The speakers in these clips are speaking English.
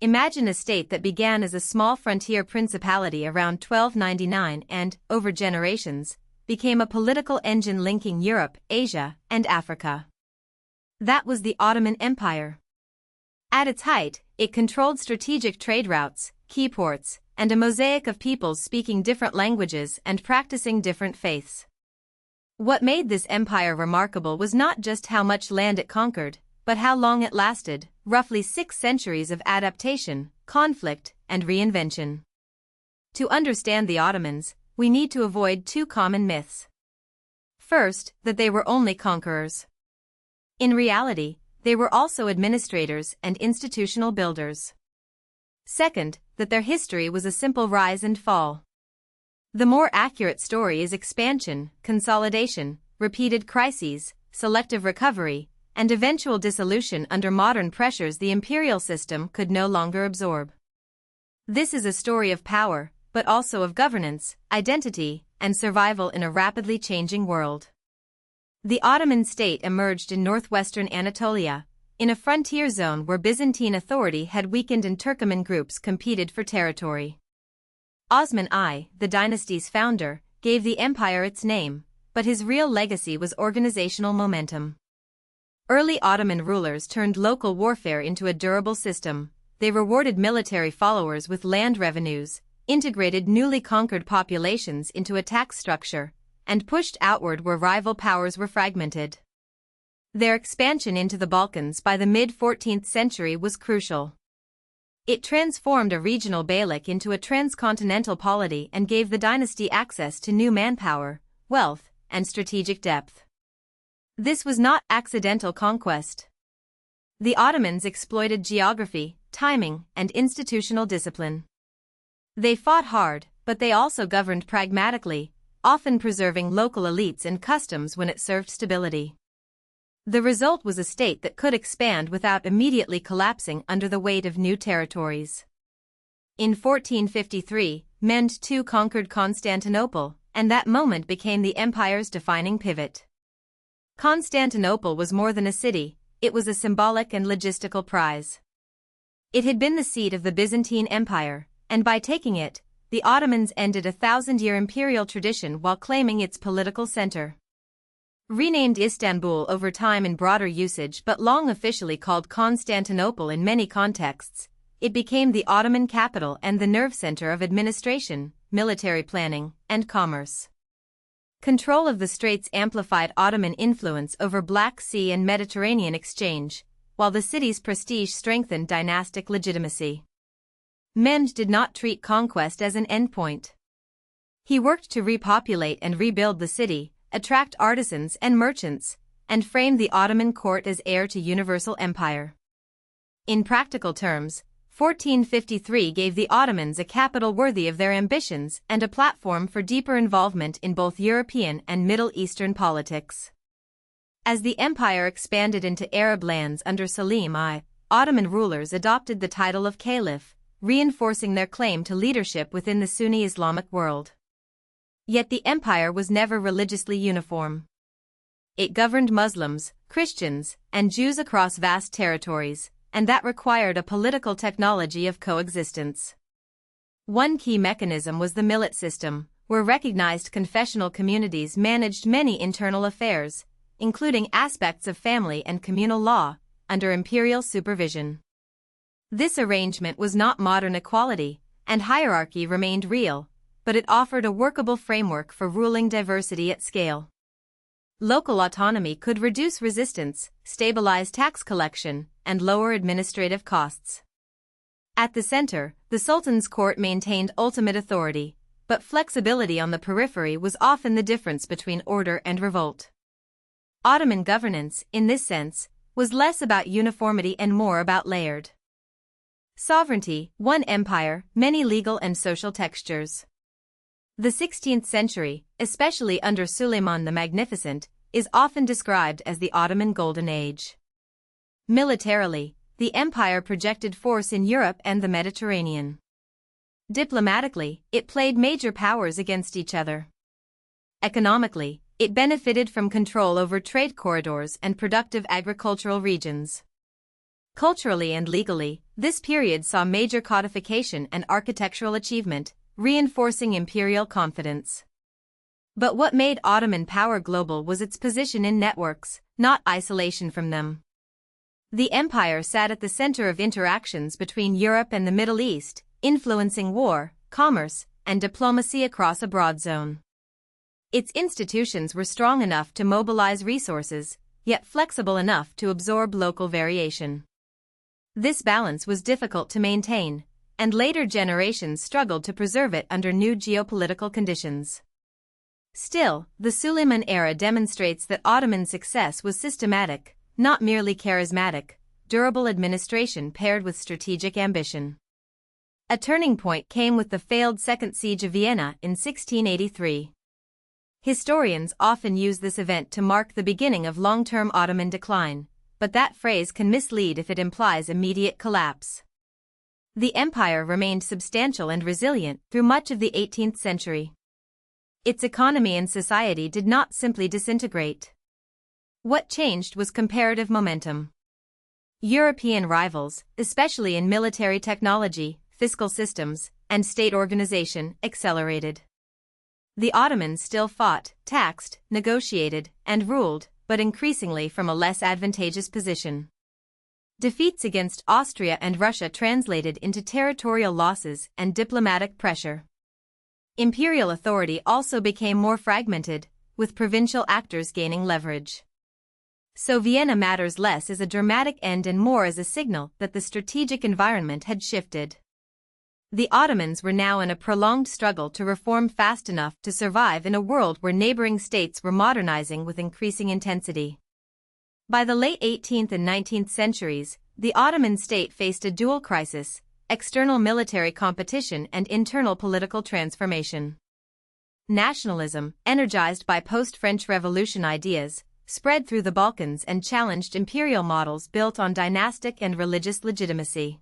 Imagine a state that began as a small frontier principality around 1299 and, over generations, became a political engine linking Europe, Asia, and Africa. That was the Ottoman Empire. At its height, it controlled strategic trade routes, key ports, and a mosaic of peoples speaking different languages and practicing different faiths. What made this empire remarkable was not just how much land it conquered, but how long it lasted, roughly 6 centuries of adaptation, conflict, and reinvention. To understand the Ottomans, we need to avoid 2 common myths. First, that they were only conquerors. In reality, they were also administrators and institutional builders. Second, that their history was a simple rise and fall. The more accurate story is expansion, consolidation, repeated crises, selective recovery, and eventual dissolution under modern pressures the imperial system could no longer absorb. This is a story of power, but also of governance, identity, and survival in a rapidly changing world. The Ottoman state emerged in northwestern Anatolia, in a frontier zone where Byzantine authority had weakened and Turkoman groups competed for territory. Osman I, the dynasty's founder, gave the empire its name, but his real legacy was organizational momentum. Early Ottoman rulers turned local warfare into a durable system. They rewarded military followers with land revenues, integrated newly conquered populations into a tax structure, and pushed outward where rival powers were fragmented. Their expansion into the Balkans by the mid-14th century was crucial. It transformed a regional beylik into a transcontinental polity and gave the dynasty access to new manpower, wealth, and strategic depth. This was not accidental conquest. The Ottomans exploited geography, timing, and institutional discipline. They fought hard, but they also governed pragmatically, often preserving local elites and customs when it served stability. The result was a state that could expand without immediately collapsing under the weight of new territories. In 1453, Mehmed II conquered Constantinople, and that moment became the empire's defining pivot. Constantinople was more than a city, it was a symbolic and logistical prize. It had been the seat of the Byzantine Empire, and by taking it, the Ottomans ended a 1,000-year imperial tradition while claiming its political center. Renamed Istanbul over time in broader usage but long officially called Constantinople in many contexts, it became the Ottoman capital and the nerve center of administration, military planning, and commerce. Control of the straits amplified Ottoman influence over Black Sea and Mediterranean exchange, while the city's prestige strengthened dynastic legitimacy. Mehmed did not treat conquest as an endpoint. He worked to repopulate and rebuild the city, attract artisans and merchants, and frame the Ottoman court as heir to universal empire. In practical terms, 1453 gave the Ottomans a capital worthy of their ambitions and a platform for deeper involvement in both European and Middle Eastern politics. As the empire expanded into Arab lands under Suleiman I, Ottoman rulers adopted the title of caliph, reinforcing their claim to leadership within the Sunni Islamic world. Yet the empire was never religiously uniform. It governed Muslims, Christians, and Jews across vast territories, and that required a political technology of coexistence. One key mechanism was the Millet system, where recognized confessional communities managed many internal affairs, including aspects of family and communal law, under imperial supervision. This arrangement was not modern equality, and hierarchy remained real, but it offered a workable framework for ruling diversity at scale. Local autonomy could reduce resistance, stabilize tax collection, and lower administrative costs. At the center, the Sultan's court maintained ultimate authority, but flexibility on the periphery was often the difference between order and revolt. Ottoman governance, in this sense, was less about uniformity and more about layered sovereignty, one empire, many legal and social textures. The 16th century, especially under Suleiman the Magnificent, is often described as the Ottoman Golden Age. Militarily, the empire projected force in Europe and the Mediterranean. Diplomatically, it played major powers against each other. Economically, it benefited from control over trade corridors and productive agricultural regions. Culturally and legally, this period saw major codification and architectural achievement, reinforcing imperial confidence. But what made Ottoman power global was its position in networks, not isolation from them. The empire sat at the center of interactions between Europe and the Middle East, influencing war, commerce, and diplomacy across a broad zone. Its institutions were strong enough to mobilize resources, yet flexible enough to absorb local variation. This balance was difficult to maintain, and later generations struggled to preserve it under new geopolitical conditions. Still, the Suleiman era demonstrates that Ottoman success was systematic, not merely charismatic, durable administration paired with strategic ambition. A turning point came with the failed Second Siege of Vienna in 1683. Historians often use this event to mark the beginning of long-term Ottoman decline, but that phrase can mislead if it implies immediate collapse. The empire remained substantial and resilient through much of the 18th century. Its economy and society did not simply disintegrate. What changed was comparative momentum. European rivals, especially in military technology, fiscal systems, and state organization, accelerated. The Ottomans still fought, taxed, negotiated, and ruled, but increasingly from a less advantageous position. Defeats against Austria and Russia translated into territorial losses and diplomatic pressure. Imperial authority also became more fragmented, with provincial actors gaining leverage. So Vienna matters less as a dramatic end and more as a signal that the strategic environment had shifted. The Ottomans were now in a prolonged struggle to reform fast enough to survive in a world where neighboring states were modernizing with increasing intensity. By the late 18th and 19th centuries, the Ottoman state faced a dual crisis: external military competition and internal political transformation. Nationalism, energized by post-French Revolution ideas, spread through the Balkans and challenged imperial models built on dynastic and religious legitimacy.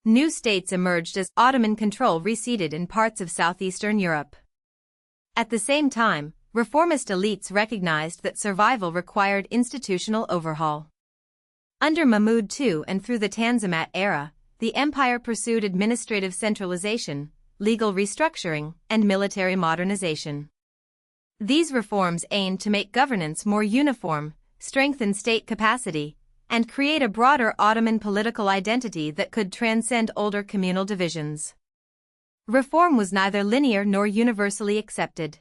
New states emerged as Ottoman control receded in parts of southeastern Europe. At the same time, reformist elites recognized that survival required institutional overhaul. Under Mahmud II and through the Tanzimat era, the empire pursued administrative centralization, legal restructuring, and military modernization. These reforms aimed to make governance more uniform, strengthen state capacity, and create a broader Ottoman political identity that could transcend older communal divisions. Reform was neither linear nor universally accepted.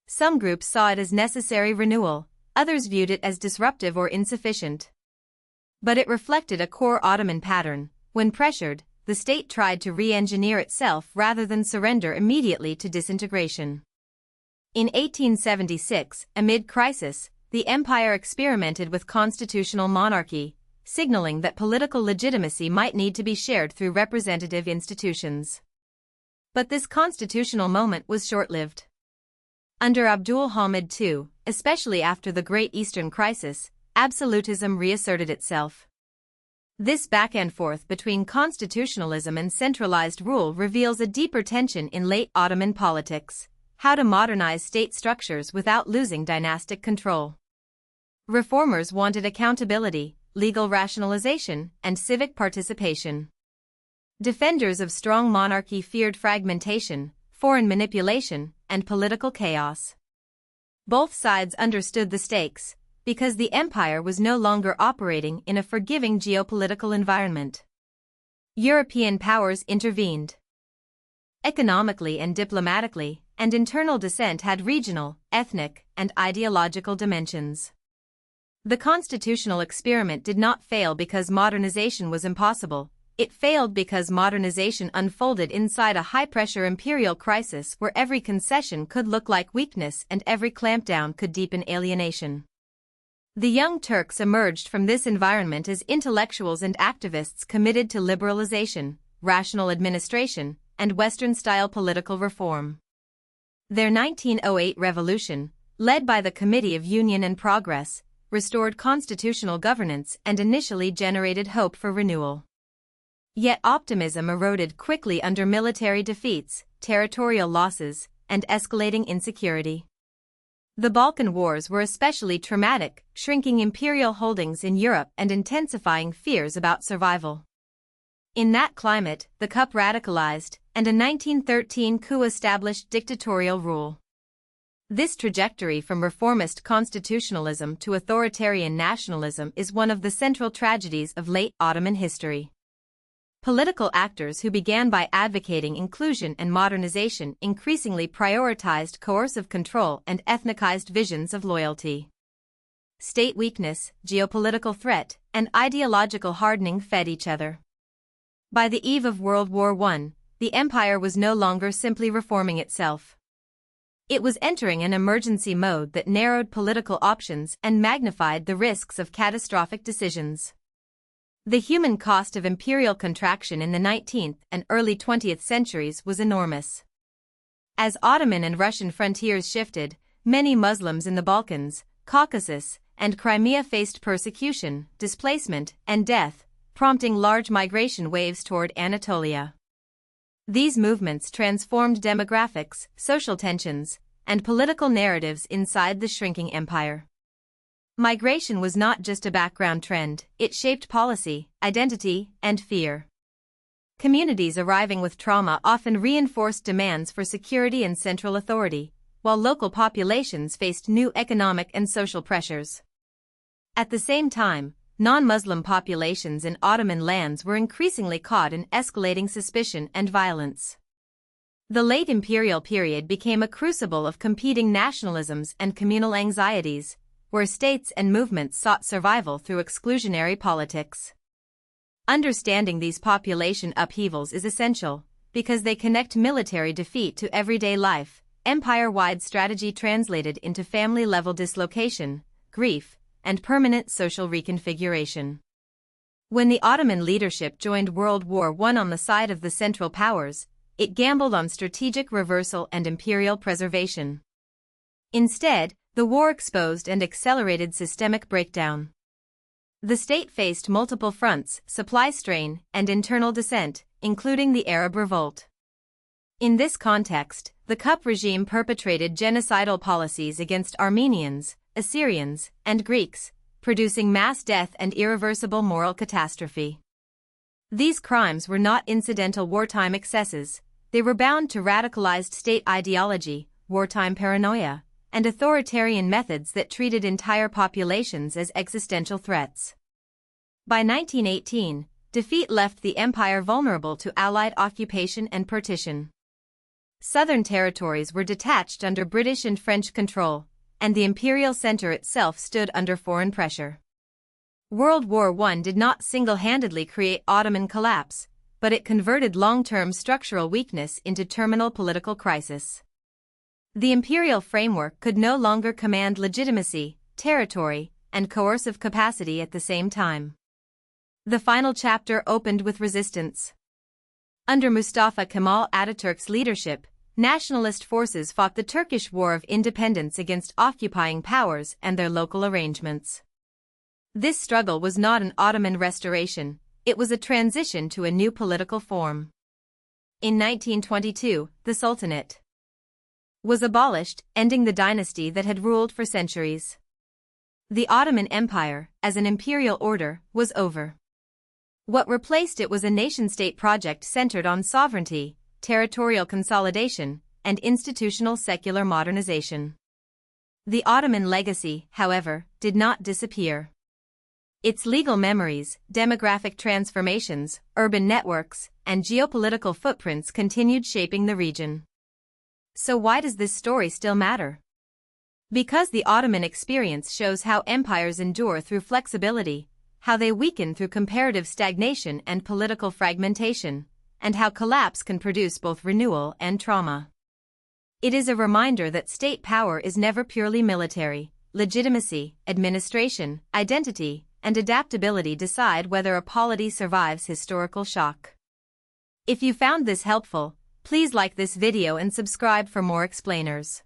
Some groups saw it as necessary renewal, others viewed it as disruptive or insufficient. But it reflected a core Ottoman pattern: when pressured, the state tried to re-engineer itself rather than surrender immediately to disintegration. In 1876, amid crisis, the empire experimented with constitutional monarchy, signaling that political legitimacy might need to be shared through representative institutions. But this constitutional moment was short-lived. Under Abdul Hamid II, especially after the Great Eastern Crisis, absolutism reasserted itself. This back-and-forth between constitutionalism and centralized rule reveals a deeper tension in late Ottoman politics: how to modernize state structures without losing dynastic control. Reformers wanted accountability, legal rationalization, and civic participation. Defenders of strong monarchy feared fragmentation, foreign manipulation, and political chaos. Both sides understood the stakes, because the empire was no longer operating in a forgiving geopolitical environment. European powers intervened. Economically and diplomatically, and internal dissent had regional, ethnic, and ideological dimensions. The constitutional experiment did not fail because modernization was impossible. It failed because modernization unfolded inside a high-pressure imperial crisis where every concession could look like weakness and every clampdown could deepen alienation. The Young Turks emerged from this environment as intellectuals and activists committed to liberalization, rational administration, and Western-style political reform. Their 1908 revolution, led by the Committee of Union and Progress, restored constitutional governance and initially generated hope for renewal. Yet optimism eroded quickly under military defeats, territorial losses, and escalating insecurity. The Balkan Wars were especially traumatic, shrinking imperial holdings in Europe and intensifying fears about survival. In that climate, the coup radicalized, and a 1913 coup established dictatorial rule. This trajectory from reformist constitutionalism to authoritarian nationalism is one of the central tragedies of late Ottoman history. Political actors who began by advocating inclusion and modernization increasingly prioritized coercive control and ethnicized visions of loyalty. State weakness, geopolitical threat, and ideological hardening fed each other. By the eve of World War I, the empire was no longer simply reforming itself. It was entering an emergency mode that narrowed political options and magnified the risks of catastrophic decisions. The human cost of imperial contraction in the 19th and early 20th centuries was enormous. As Ottoman and Russian frontiers shifted, many Muslims in the Balkans, Caucasus, and Crimea faced persecution, displacement, and death, prompting large migration waves toward Anatolia. These movements transformed demographics, social tensions, and political narratives inside the shrinking empire. Migration was not just a background trend, it shaped policy, identity, and fear. Communities arriving with trauma often reinforced demands for security and central authority, while local populations faced new economic and social pressures. At the same time, non-Muslim populations in Ottoman lands were increasingly caught in escalating suspicion and violence. The late imperial period became a crucible of competing nationalisms and communal anxieties, where states and movements sought survival through exclusionary politics. Understanding these population upheavals is essential, because they connect military defeat to everyday life, empire-wide strategy translated into family-level dislocation, grief, and permanent social reconfiguration. When the Ottoman leadership joined World War I on the side of the Central Powers, it gambled on strategic reversal and imperial preservation. Instead, the war exposed and accelerated systemic breakdown. The state faced multiple fronts, supply strain, and internal dissent, including the Arab Revolt. In this context, the coup regime perpetrated genocidal policies against Armenians, Assyrians, and Greeks, producing mass death and irreversible moral catastrophe. These crimes were not incidental wartime excesses, they were bound to radicalized state ideology, wartime paranoia, and authoritarian methods that treated entire populations as existential threats. By 1918, defeat left the empire vulnerable to Allied occupation and partition. Southern territories were detached under British and French control, and the imperial center itself stood under foreign pressure. World War I did not single-handedly create Ottoman collapse, but it converted long-term structural weakness into terminal political crisis. The imperial framework could no longer command legitimacy, territory, and coercive capacity at the same time. The final chapter opened with resistance. Under Mustafa Kemal Ataturk's leadership, nationalist forces fought the Turkish War of Independence against occupying powers and their local arrangements. This struggle was not an Ottoman restoration, it was a transition to a new political form. In 1922, the sultanate was abolished, ending the dynasty that had ruled for centuries. The Ottoman Empire, as an imperial order, was over. What replaced it was a nation-state project centered on sovereignty, territorial consolidation, and institutional secular modernization. The Ottoman legacy, however, did not disappear. Its legal memories, demographic transformations, urban networks, and geopolitical footprints continued shaping the region. So why does this story still matter? Because the Ottoman experience shows how empires endure through flexibility, how they weaken through comparative stagnation and political fragmentation, and how collapse can produce both renewal and trauma. It is a reminder that state power is never purely military. Legitimacy, administration, identity, and adaptability decide whether a polity survives historical shock. If you found this helpful, please like this video and subscribe for more explainers.